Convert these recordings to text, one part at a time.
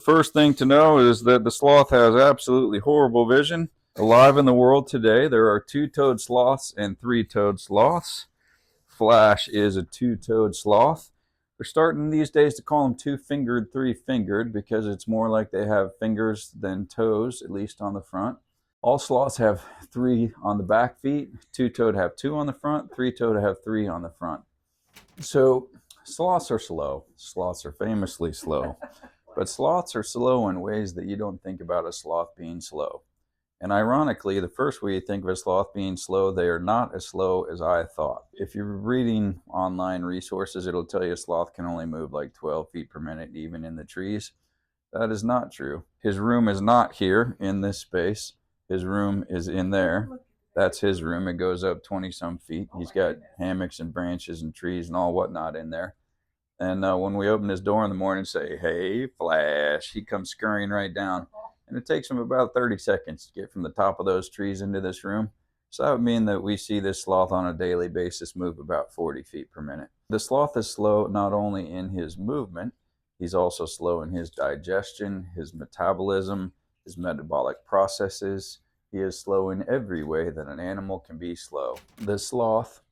First thing to know is that the sloth has absolutely horrible vision. Alive in the world today, there are two-toed sloths and three-toed sloths. Flash is a two-toed sloth. They're starting these days to call them two-fingered, three-fingered because it's more like they have fingers than toes, at least on the front. All sloths have three on the back feet. Two-toed have two on the front. Three-toed have three on the front. So sloths are slow. Sloths are famously slow. But sloths are slow in ways that you don't think about a sloth being slow. And ironically, the first way you think of a sloth being slow, they are not as slow as I thought. If you're reading online resources, it'll tell you a sloth can only move like 12 feet per minute, even in the trees. That is not true. His room is not here in this space. His room is in there. That's his room. It goes up 20 some feet. He's got hammocks and branches and trees and all whatnot in there. And when we open his door in the morning and say, "Hey, Flash," he comes scurrying right down. And it takes him about 30 seconds to get from the top of those trees into this room. So that would mean that we see this sloth on a daily basis move about 40 feet per minute. The sloth is slow not only in his movement, he's also slow in his digestion, his metabolism, his metabolic processes. He is slow in every way that an animal can be slow. The sloth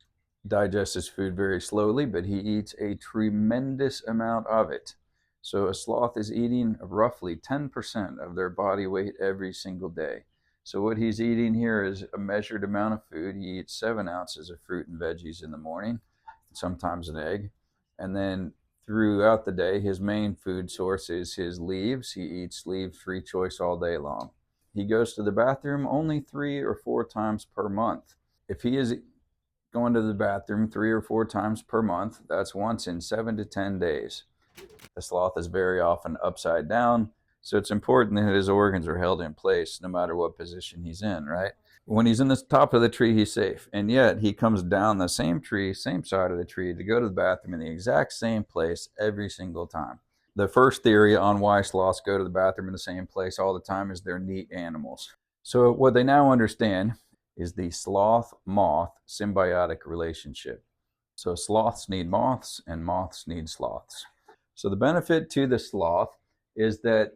digests his food very slowly, but he eats a tremendous amount of it. So a sloth is eating roughly 10% of their body weight every single day. So what he's eating here is a measured amount of food. He eats 7 ounces of fruit and veggies in the morning, sometimes an egg. And then throughout the day, his main food source is his leaves. He eats leaf free choice all day long. He goes to the bathroom only 3 or 4 times per month. If he is going to the bathroom 3 or 4 times per month, that's once in 7 to 10 days. The sloth is very often upside down, so it's important that his organs are held in place no matter what position he's in, right? When he's in the top of the tree, he's safe, and yet he comes down the same tree, same side of the tree, to go to the bathroom in the exact same place every single time. The first theory on why sloths go to the bathroom in the same place all the time is they're neat animals. So what they now understand is the sloth-moth symbiotic relationship. So sloths need moths and moths need sloths. So the benefit to the sloth is that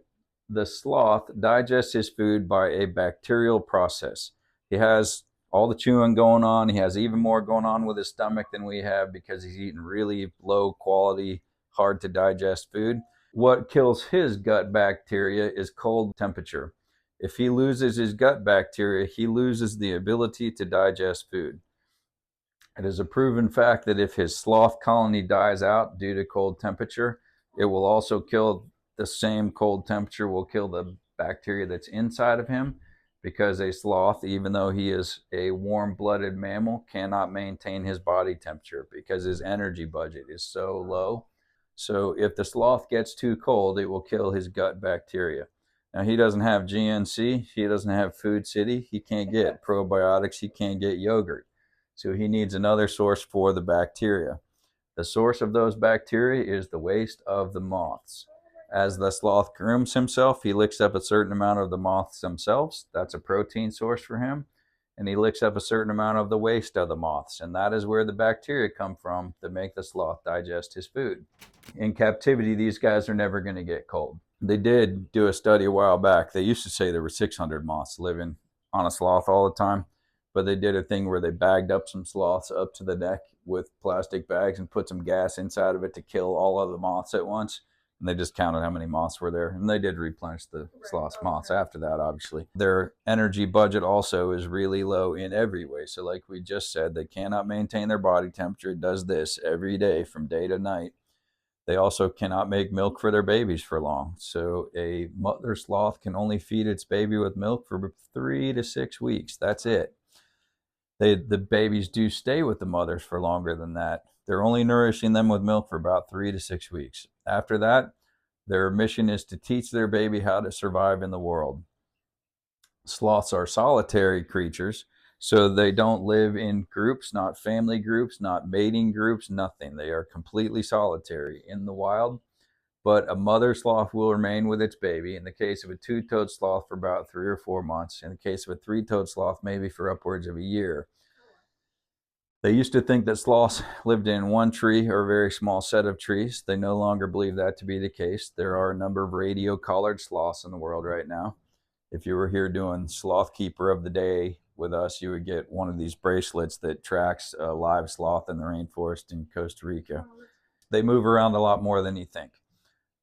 the sloth digests his food by a bacterial process. He has all the chewing going on. He has even more going on with his stomach than we have because he's eating really low quality, hard to digest food. What kills his gut bacteria is cold temperature. If he loses his gut bacteria, he loses the ability to digest food. It is a proven fact that if his sloth colony dies out due to cold temperature, it will also kill the same cold temperature will kill the bacteria that's inside of him, because a sloth, even though he is a warm-blooded mammal, cannot maintain his body temperature because his energy budget is so low. So if the sloth gets too cold, it will kill his gut bacteria. Now, he doesn't have GNC, he doesn't have Food City, he can't get probiotics, he can't get yogurt. So he needs another source for the bacteria. The source of those bacteria is the waste of the moths. As the sloth grooms himself, he licks up a certain amount of the moths themselves. That's a protein source for him. And he licks up a certain amount of the waste of the moths. And that is where the bacteria come from to make the sloth digest his food. In captivity, these guys are never going to get cold. They did do a study a while back. They used to say there were 600 moths living on a sloth all the time, but they did a thing where they bagged up some sloths up to the neck with plastic bags and put some gas inside of it to kill all of the moths at once. And they just counted how many moths were there. And they did replenish the sloth's moths after that, obviously. Their energy budget also is really low in every way. So like we just said, they cannot maintain their body temperature. It does this every day from day to night. They also cannot make milk for their babies for long. So a mother sloth can only feed its baby with milk for 3 to 6 weeks. That's it. The babies do stay with the mothers for longer than that. They're only nourishing them with milk for about 3 to 6 weeks. After that, their mission is to teach their baby how to survive in the world. Sloths are solitary creatures, so they don't live in groups, not family groups, not mating groups, nothing. They are completely solitary in the wild, but a mother sloth will remain with its baby. In the case of a two-toed sloth, for about 3 or 4 months. In the case of a three-toed sloth, maybe for upwards of a year. They used to think that sloths lived in one tree or a very small set of trees. They no longer believe that to be the case. There are a number of radio-collared sloths in the world right now. If you were here doing Sloth Keeper of the Day with us, you would get one of these bracelets that tracks a live sloth in the rainforest in Costa Rica. They move around a lot more than you think.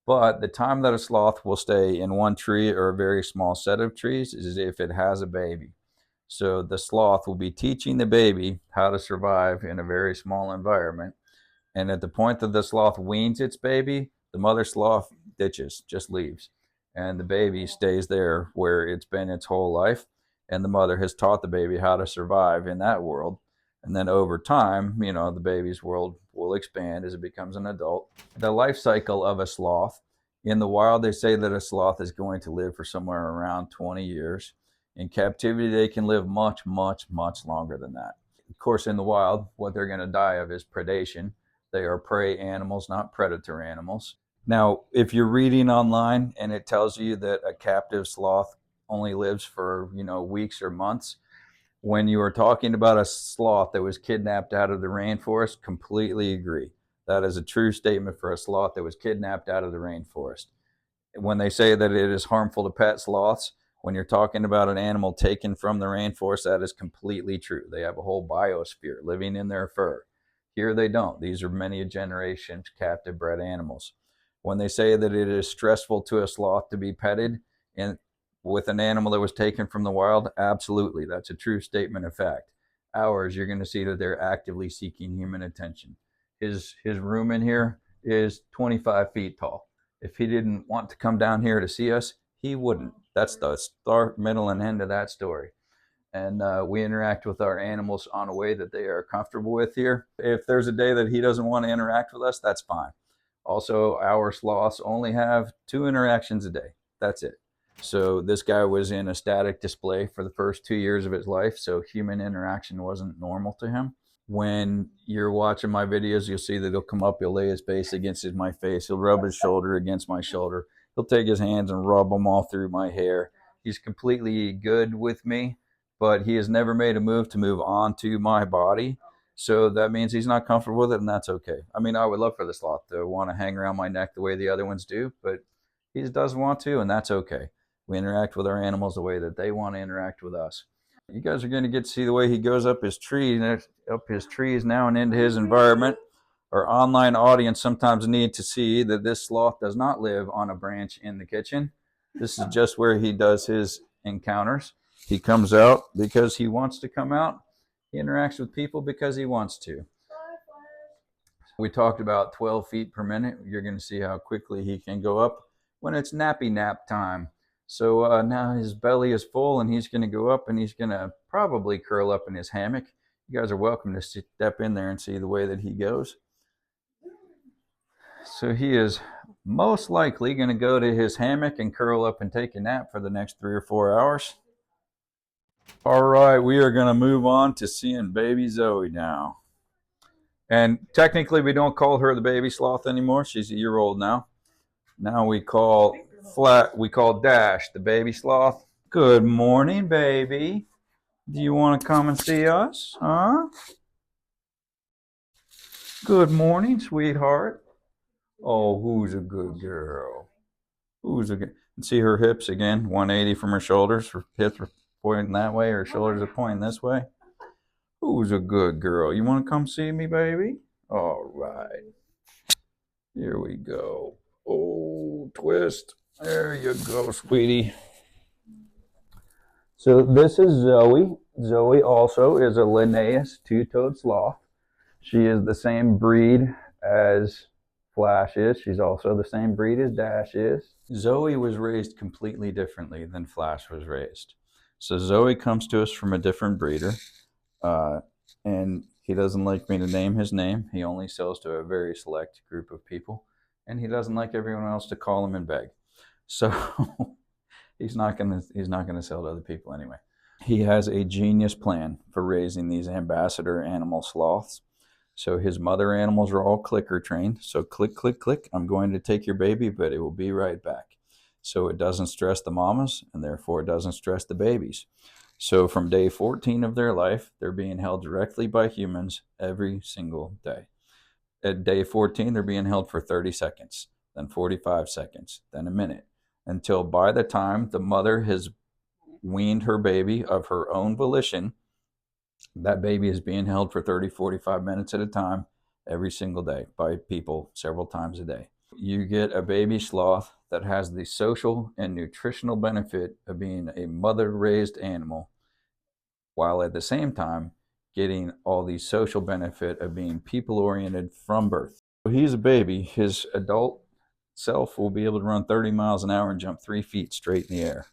But the time that a sloth will stay in one tree or a very small set of trees is if it has a baby. So the sloth will be teaching the baby how to survive in a very small environment. And at the point that the sloth weans its baby, the mother sloth ditches, just leaves. And the baby stays there where it's been its whole life. And the mother has taught the baby how to survive in that world. And then over time, the baby's world will expand as it becomes an adult. The life cycle of a sloth, in the wild, they say that a sloth is going to live for somewhere around 20 years. In captivity, they can live much, much, much longer than that. Of course, in the wild, what they're going to die of is predation. They are prey animals, not predator animals. Now, if you're reading online and it tells you that a captive sloth only lives for, weeks or months, when you are talking about a sloth that was kidnapped out of the rainforest, completely agree. That is a true statement for a sloth that was kidnapped out of the rainforest. When they say that it is harmful to pet sloths, when you're talking about an animal taken from the rainforest, that is completely true. They have a whole biosphere living in their fur. Here they don't. These are many generations captive bred animals. When they say that it is stressful to a sloth to be petted and with an animal that was taken from the wild, absolutely. That's a true statement of fact. Ours, you're going to see that they're actively seeking human attention. His room in here is 25 feet tall. If he didn't want to come down here to see us, he wouldn't. That's the start, middle, and end of that story. And we interact with our animals on a way that they are comfortable with here. If there's a day that he doesn't want to interact with us, that's fine. Also, our sloths only have 2 interactions a day. That's it. So this guy was in a static display for the first 2 years of his life, so human interaction wasn't normal to him. When you're watching my videos, you'll see that he'll come up, he'll lay his face against my face, he'll rub his shoulder against my shoulder, he'll take his hands and rub them all through my hair. He's completely good with me, but he has never made a move to move onto my body. So that means he's not comfortable with it, and that's okay. I mean, I would love for the sloth to want to hang around my neck the way the other ones do, but he just doesn't want to, and that's okay. We interact with our animals the way that they want to interact with us. You guys are going to get to see the way he goes up his trees now and into his environment. Our online audience sometimes need to see that this sloth does not live on a branch in the kitchen. This is just where he does his encounters. He comes out because he wants to come out. He interacts with people because he wants to. We talked about 12 feet per minute. You're going to see how quickly he can go up when it's nappy nap time. So now his belly is full and he's going to go up and he's going to probably curl up in his hammock. You guys are welcome to step in there and see the way that he goes. So he is most likely going to go to his hammock and curl up and take a nap for the next 3 or 4 hours. All right, we are going to move on to seeing baby Zoe now. And technically we don't call her the baby sloth anymore. She's a year old now. Now we call Dash the baby sloth. Good morning, baby. Do you want to come and see us? Huh? Good morning, sweetheart. Oh, who's a good girl? Who's a good? See her hips again, 180 from her shoulders. Her hips are pointing that way. Her shoulders are pointing this way. Who's a good girl? You want to come see me, baby? All right. Here we go. Oh, twist. There you go, sweetie. So this is Zoe. Zoe also is a Linnaeus two-toed sloth. She is the same breed as Flash is. She's also the same breed as Dash is. Zoe was raised completely differently than Flash was raised. So Zoe comes to us from a different breeder. And he doesn't like me to name his name. He only sells to a very select group of people. And he doesn't like everyone else to call him and beg. So he's not gonna sell to other people anyway. He has a genius plan for raising these ambassador animal sloths. So his mother animals are all clicker trained. So click, click, click. I'm going to take your baby, but it will be right back. So it doesn't stress the mamas, and therefore it doesn't stress the babies. So from day 14 of their life, they're being held directly by humans every single day. At day 14, they're being held for 30 seconds, then 45 seconds, then a minute, until by the time the mother has weaned her baby of her own volition, that baby is being held for 30, 45 minutes at a time every single day by people several times a day. You get a baby sloth that has the social and nutritional benefit of being a mother-raised animal, while at the same time getting all the social benefit of being people-oriented from birth. He's a baby. His adult self will be able to run 30 miles an hour and jump 3 feet straight in the air.